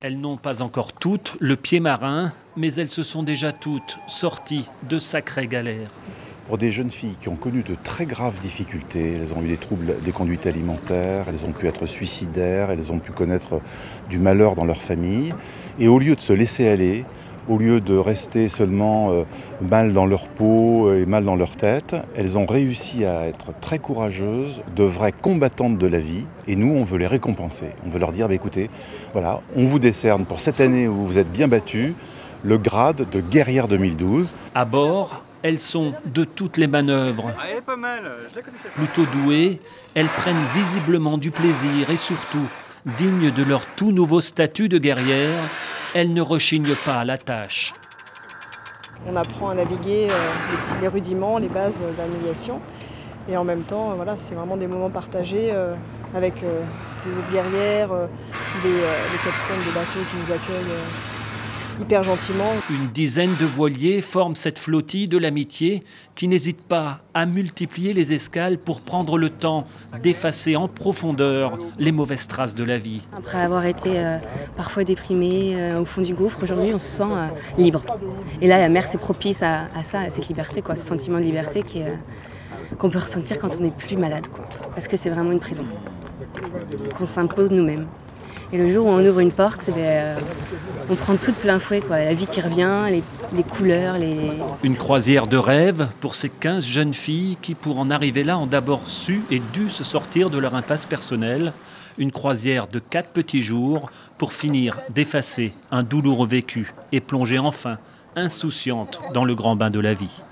Elles n'ont pas encore toutes le pied marin, mais elles se sont déjà toutes sorties de sacrées galères. Pour des jeunes filles qui ont connu de très graves difficultés, elles ont eu des troubles des conduites alimentaires, elles ont pu être suicidaires, elles ont pu connaître du malheur dans leur famille. Et au lieu de se laisser aller, au lieu de rester seulement mal dans leur peau et mal dans leur tête, elles ont réussi à être très courageuses, de vraies combattantes de la vie. Et nous, on veut les récompenser. On veut leur dire, écoutez, voilà, on vous décerne pour cette année où vous êtes bien battus, le grade de guerrière 2012. À bord, elles sont de toutes les manœuvres. Elle est pas mal, je la connaissais pas. Plutôt douées, elles prennent visiblement du plaisir et surtout, dignes de leur tout nouveau statut de guerrière, elles ne rechignent pas à la tâche. On apprend à naviguer les rudiments, les bases de la navigation. Et en même temps, voilà, c'est vraiment des moments partagés avec les autres guerrières, les capitaines de bateaux qui nous accueillent hyper gentiment. Une dizaine de voiliers forment cette flottille de l'amitié qui n'hésite pas à multiplier les escales pour prendre le temps d'effacer en profondeur les mauvaises traces de la vie. Après avoir été parfois déprimé au fond du gouffre, aujourd'hui on se sent libre. Et là la mer c'est propice à ça, à cette liberté, quoi, ce sentiment de liberté qu'on peut ressentir quand on n'est plus malade, quoi. Parce que c'est vraiment une prison qu'on s'impose nous-mêmes. Et le jour où on ouvre une porte, on prend tout de plein fouet, quoi. La vie qui revient, les couleurs, Une croisière de rêve pour ces 15 jeunes filles qui, pour en arriver là, ont d'abord su et dû se sortir de leur impasse personnelle. Une croisière de 4 petits jours pour finir d'effacer un douloureux vécu et plonger enfin, insouciante, dans le grand bain de la vie.